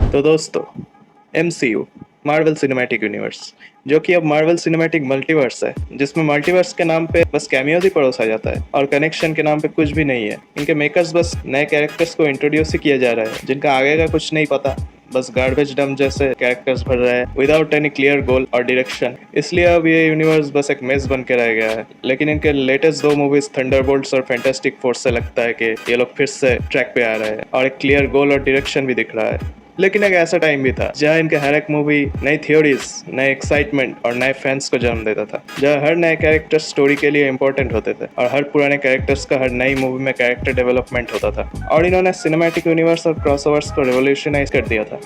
तो दोस्तों, MCU Marvel cinematic universe, जो कि अब मार्वल सिनेमैटिक मल्टीवर्स है, जिसमें मल्टीवर्स के नाम पे बस कैमियोज ही परोसा जाता है और कनेक्शन के नाम पे कुछ भी नहीं है। इनके मेकर्स बस नए कैरेक्टर्स को इंट्रोड्यूस ही किया जा रहा है, जिनका आगे का कुछ नहीं पता, बस गार्बेज डम जैसे कैरेक्टर्स भर रहा है विदाउट एनी क्लियर गोल और डायरेक्शन। इसलिए अब ये यूनिवर्स बस एक मेस बन के रह गया है। लेकिन इनके लेटेस्ट 2 मूवीज थंडरबोल्ट्स और फैंटास्टिक फोर्स से लगता है कि ये लोग फिर से ट्रैक पे आ रहे हैं और एक क्लियर गोल और डायरेक्शन भी दिख रहा है। लेकिन एक ऐसा टाइम भी था जहाँ इनके हर एक मूवी नई थ्योरीज, नए एक्साइटमेंट और नए फैंस को जन्म देता था, जहाँ हर नए कैरेक्टर स्टोरी के लिए इंपॉर्टेंट होते थे और हर पुराने कैरेक्टर्स का हर नई मूवी में कैरेक्टर डेवलपमेंट होता था। और इन्होंने सिनेमैटिक यूनिवर्स और क्रॉसओवर्स को रेवोल्यूशनाइज कर दिया था।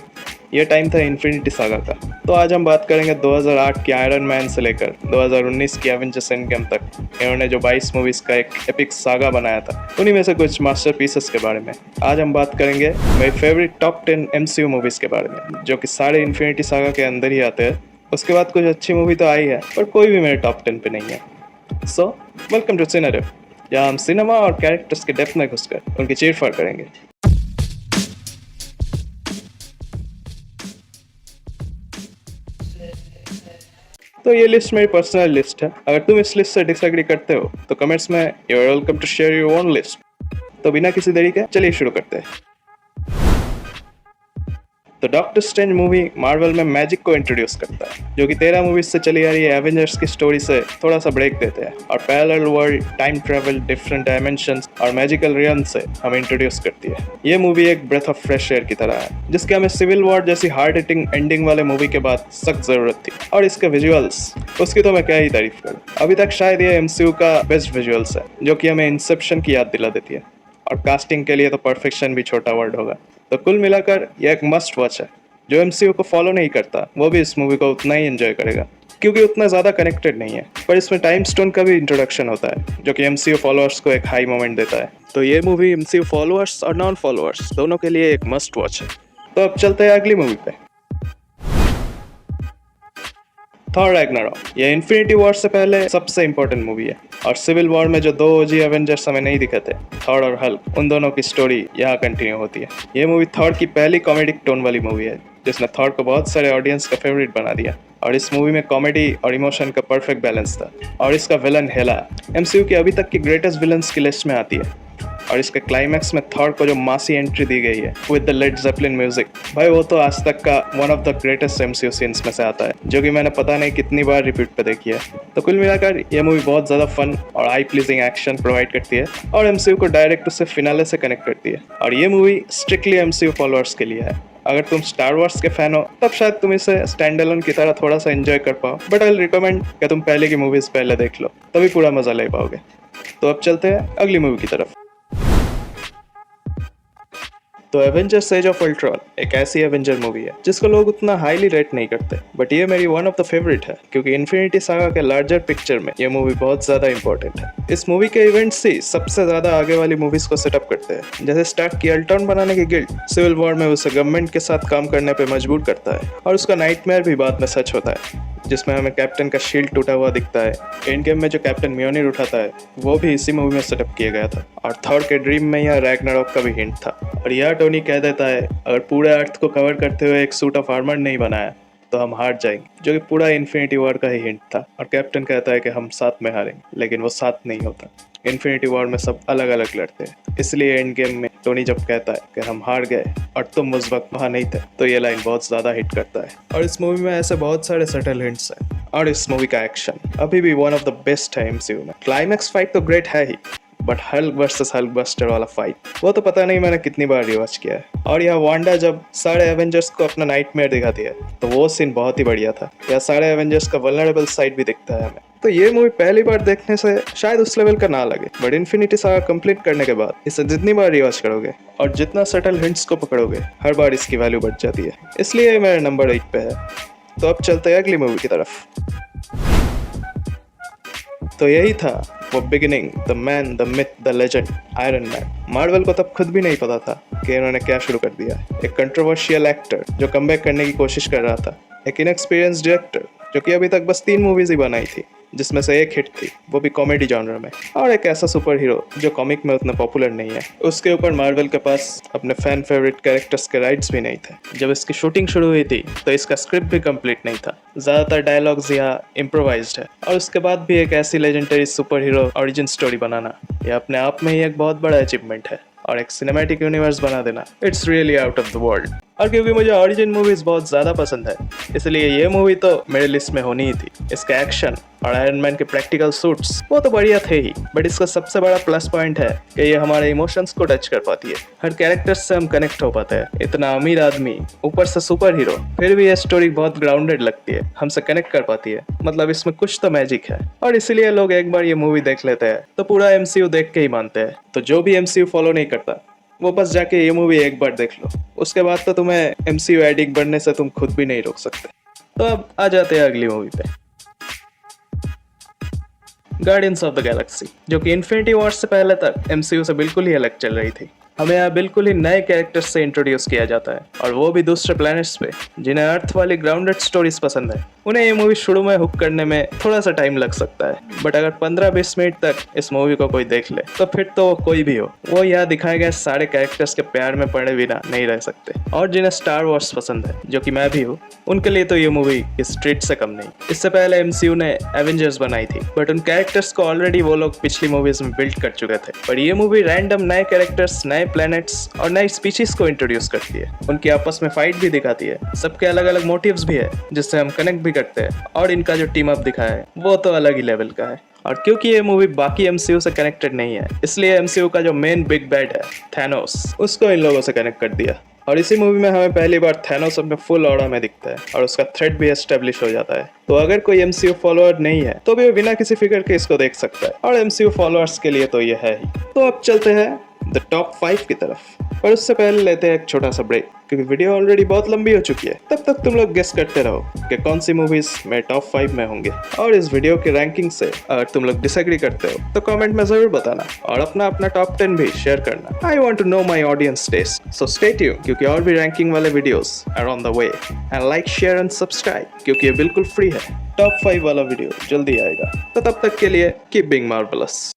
ये टाइम था इन्फिनिटी सागा का। तो आज हम बात करेंगे 2008 की आयरन मैन से लेकर 2019 की एवेंजर्स एंडगेम तक इन्होंने जो 22 मूवीज का एक एपिक सागा बनाया था, उन्हीं में से कुछ मास्टरपीसेस के बारे में आज हम बात करेंगे। मेरी फेवरेट टॉप 10 MCU मूवीज के बारे में, जो कि सारे इन्फिनिटी सागा के अंदर ही आते हैं। उसके बाद कुछ अच्छी मूवी तो आई है, पर कोई भी मेरे टॉप 10 पे नहीं है। सो वेलकम टू सिनेरियो, जहाँ हम सिनेमा और कैरेक्टर्स के डेप्थ में घुसकर उनकी चीरफाड़ करेंगे। तो ये लिस्ट मेरी पर्सनल लिस्ट है। अगर तुम इस लिस्ट से डिसएग्री करते हो तो कमेंट्स में you are welcome to share your own list. तो बिना किसी देरी के चलिए शुरू करते हैं। तो डॉक्टर स्ट्रेंज मूवी मार्वल में मैजिक को इंट्रोड्यूस करता है, जो कि 13 मूवीज से चली आ रही है एवेंजर्स की स्टोरी से थोड़ा सा ब्रेक देते हैं और parallel world, time travel, different dimensions और मैजिकल रियम से हमें इंट्रोड्यूस करती है। ये मूवी एक ब्रेथ ऑफ फ्रेश एयर की तरह है, जिसकी हमें सिविल वॉर जैसी हार्ड हिटिंग एंडिंग वाले मूवी के बाद सख्त जरूरत थी। और इसके विजुअल्स, उसकी तो मैं क्या ही तारीफ करूं। अभी तक शायद ये MCU का बेस्ट विजुअल्स है, जो कि हमें इंसेप्शन की याद दिला देती है। और कास्टिंग के लिए तो परफेक्शन भी छोटा वर्ड होगा। तो कुल मिलाकर यह एक मस्ट वॉच है। जो MCU को फॉलो नहीं करता वो भी इस मूवी को उतना ही एंजॉय करेगा, क्योंकि उतना ज़्यादा कनेक्टेड नहीं है। पर इसमें टाइम स्टोन का भी इंट्रोडक्शन होता है, जो कि MCU फॉलोअर्स को एक हाई मोमेंट देता है। तो ये मूवी MCU फॉलोअर्स और नॉन फॉलोअर्स दोनों के लिए एक मस्ट वॉच है। तो अब चलते हैं अगली मूवी पे। थॉर रैग्नारॉक, ये इन्फिनिटी वॉर से पहले सबसे इंपॉर्टेंट मूवी है और सिविल वॉर में जो 2 OG एवेंजर्स हमें नहीं दिखे थे, थॉर और हल्क, उन दोनों की स्टोरी यहाँ कंटिन्यू होती है। ये मूवी थॉर की पहली कॉमेडिक टोन वाली मूवी है, जिसने थॉर को बहुत सारे ऑडियंस का फेवरेट बना दिया। और इस मूवी में कॉमेडी और इमोशन का परफेक्ट बैलेंस था। और इसका विलन हेला MCU की अभी तक की ग्रेटेस्ट विलन्स की लिस्ट में आती है। और इसके क्लाइमैक्स में थॉर को जो मासी एंट्री दी गई है विद द लेड ज़ेपलिन म्यूजिक, भाई वो तो आज तक का one of the greatest MCU scenes में से आता है, जो कि मैंने पता नहीं कितनी बार रिपीट पे देखी है। तो कुल मिलाकर ये मूवी बहुत ज़्यादा फन और आई प्लीजिंग एक्शन प्रोवाइड करती है और MCU को डायरेक्ट उससे फिनाले से कनेक्ट करती है। और ये मूवी स्ट्रिक्टली MCU फॉलोअर्स के लिए है। अगर तुम स्टार वॉर्स के फैन हो तब शायद तुम इसे स्टैंड अलोन की तरह थोड़ा सा एंजॉय कर पाओ, बट आई रिकमेंड कि तुम पहले की मूवीज पहले देख लो, तभी पूरा मजा ले पाओगे। तो अब चलते हैं अगली मूवी की तरफ। तो एवेंजर्स एज ऑफ अल्ट्रॉन एक ऐसी एवेंजर मूवी है जिसको लोग उतना हाईली रेट नहीं करते, बट ये मेरी वन ऑफ द फेवरेट है, क्योंकि इन्फिनिटी सागा के लार्जर पिक्चर में ये मूवी बहुत ज्यादा इंपॉर्टेंट है। इस मूवी के इवेंट्स ही सबसे ज्यादा आगे वाली मूवीज को सेटअप करते हैं। जैसे स्टार्ट की अल्ट्रॉन बनाने की गिल्ड सिविल वॉर में उसे गवर्नमेंट के साथ काम करने पर मजबूर करता है और उसका नाइटमेयर भी बाद में सच होता है, जिसमें हमें कैप्टन का शील्ड टूटा हुआ दिखता है। एंड गेम में जो कैप्टन म्योनिर उठाता है वो भी इसी मूवी में सेटअप किया गया था। और थॉर के ड्रीम में यह रैग्नारॉक का भी हिंट था। और यह टोनी कह देता है अगर पूरे अर्थ को कवर करते हुए एक सूट ऑफ आर्मर नहीं बनाया तो हम हार जाएंगे, जो कि पूरा इन्फिनिटी वॉर का ही हिंट था। और कैप्टन कहता है कि हम साथ में हारेंगे, लेकिन वो साथ नहीं होता। इन्फिनिटी वॉर में सब अलग अलग लड़ते हैं, इसलिए एंड गेम में टोनी जब कहता है कि हम हार गए और तुम उस वक्त वहाँ नहीं थे, तो ये लाइन बहुत ज़्यादा हिट करता है। और इस मूवी में ऐसे बहुत सारे सटल हिंट्स हैं। और इस मूवी का एक्शन अभी भी वन ऑफ द बेस्ट है MCU में। क्लाइमैक्स फाइट तो ग्रेट है ही, but Hulk versus Hulkbuster वाला फाइट वो तो पता नहीं मैंने कितनी बार रिवॉच किया है। और यह वांडा जब सारे एवेंजर्स को अपना नाइटमेयर दिखाती है तो वो सीन बहुत ही बढ़िया था। यह सारे एवेंजर्स का वल्नरेबल साइड भी दिखता है हमें। तो ये मूवी पहली बार देखने से शायद उस लेवल का ना लगे, बट इन्फिनिटी सागा कंप्लीट करने के बाद इसे जितनी बार रिवॉच करोगे और जितना सटल हिंट्स को पकड़ोगे, हर बार इसकी वैल्यू बढ़ जाती है। इसलिए मेरे नंबर 8 पे है। तो अब चलते हैं अगली मूवी की तरफ। तो यही था वो beginning, the man, the myth, the legend, iron man. Marvel को तब खुद भी नहीं पता था कि इन्होंने क्या शुरू कर दिया। एक कंट्रोवर्शियल एक्टर जो कमबैक करने की कोशिश कर रहा था, एक इनएक्सपीरियंस डायरेक्टर जो कि अभी तक बस 3 मूवीज ही बनाई थी, जिसमें से एक हिट थी, वो भी कॉमेडी जॉनर में, और एक ऐसा सुपर हीरो जो कॉमिक में उतना पॉपुलर नहीं है। उसके ऊपर मार्वल के पास अपने फैन फेवरेट कैरेक्टर्स के राइट्स भी नहीं थे। जब इसकी शूटिंग शुरू हुई थी तो इसका स्क्रिप्ट भी कंप्लीट नहीं था, ज़्यादातर डायलॉग्स यहाँ इम्प्रोवाइज्ड है, और उसके बाद भी एक ऐसी legendary superhero origin story बनाना, यह अपने आप में ही एक बहुत बड़ा अचीवमेंट है, और एक सिनेमैटिक यूनिवर्स बना देना, it's really out of the world. और क्योंकि मुझे ओरिजिन मूवीज बहुत ज़्यादा पसंद है, इसलिए ये मूवी तो मेरे लिस्ट में होनी ही थी। इसका एक्शन और आयरन मैन के प्रैक्टिकल सूट्स वो तो बढ़िया थे ही, बट इसका सबसे बड़ा प्लस पॉइंट है कि ये हमारे इमोशंस को टच कर पाती है। हर कैरेक्टर से हम कनेक्ट हो पाते हैं। इतना अमीर आदमी, ऊपर से सुपर हीरो, फिर भी ये स्टोरी बहुत ग्राउंडेड लगती है, हमसे कनेक्ट कर पाती है। मतलब इसमें कुछ तो मैजिक है, और इसीलिए लोग एक बार ये मूवी देख लेते हैं तो पूरा MCU देख के ही मानते हैं। तो जो भी MCU फॉलो नहीं करता, वो बस जाके ये मूवी एक बार देख लो, उसके बाद तो तुम्हें MCU एडिक्ट बनने से तुम खुद भी नहीं रोक सकते। तो अब आ जाते हैं अगली मूवी पे, गार्डियंस ऑफ द गैलेक्सी, जो कि इन्फिनिटी वॉर से पहले तक MCU से बिल्कुल ही अलग चल रही थी। हमें यहाँ बिल्कुल ही नए कैरेक्टर्स से इंट्रोड्यूस किया जाता है, और वो भी दूसरे प्लैनेट्स पे, जिन्हें अर्थ वाली ग्राउंडेड स्टोरीज पसंद है। उन्हें ये मूवी शुरू में हुक करने में थोड़ा सा टाइम लग सकता है, बट अगर 15-20 मिनट तक इस मूवी को कोई देख ले तो फिर तो वो कोई भी हो, वो यहाँ दिखाए गए सारे कैरेक्टर्स के प्यार में पड़े बिना नहीं रह सकते। और जिन्हें स्टार वॉर्स पसंद है, जो कि मैं भी हूँ, उनके लिए तो ये मूवी इस ट्रीट से कम नहीं। इससे पहले MCU ने एवेंजर्स बनाई थी, बट उन कैरेक्टर्स को ऑलरेडी वो लोग पिछली मूवीज में बिल्ड कर चुके थे। पर ये मूवी रैंडम नए कैरेक्टर्स, नए प्लैनेट्स और नई स्पीशीज को इंट्रोड्यूस करती है। उनकी आपस में फाइट भी दिखाती है, सबके अलग अलग मोटिव्स भी है जिससे हम कनेक्ट भी करते हैं, और इनका जो टीम अप दिखाया है वो तो अलग ही लेवल का है। और क्योंकि ये मूवी बाकी MCU से कनेक्टेड नहीं है, इसलिए MCU का जो मेन बिग बैड है थैनोस, उसको इन लोगों से कनेक्ट कर दिया। और इसी मूवी में हमें पहली बार थैनोस अपने फुल ऑरा में दिखता है, और उसका थ्रेट भी एस्टेब्लिश हो जाता है। तो अगर कोई MCU फॉलोअर नहीं है तो भी वो बिना किसी फिक्र के इसको देख सकता है, और MCU फॉलोअर्स के लिए तो ये है ही। तो अब चलते हैं द टॉप 5 की तरफ, पर उससे पहले लेते हैं एक छोटा सा ब्रेक, क्योंकि वीडियो ऑलरेडी बहुत लंबी हो चुकी है। तब तक तुम लोग गेस करते रहो कि कौन सी मूवीज मेरे टॉप 5 में होंगे, और इस वीडियो के रैंकिंग से अगर तुम लोग डिसएग्री करते हो तो कमेंट में जरूर बताना, और अपना टॉप 10 भी शेयर करना। I want to know my audience taste, so stay tune, क्योंकि और भी रैंकिंग वाले videos are on the way. And like, share and subscribe, क्योंकि ये बिल्कुल फ्री है। टॉप 5 वाला वीडियो जल्दी आएगा। तो तब तक के लिए कीप बीइंग मार्वेलस।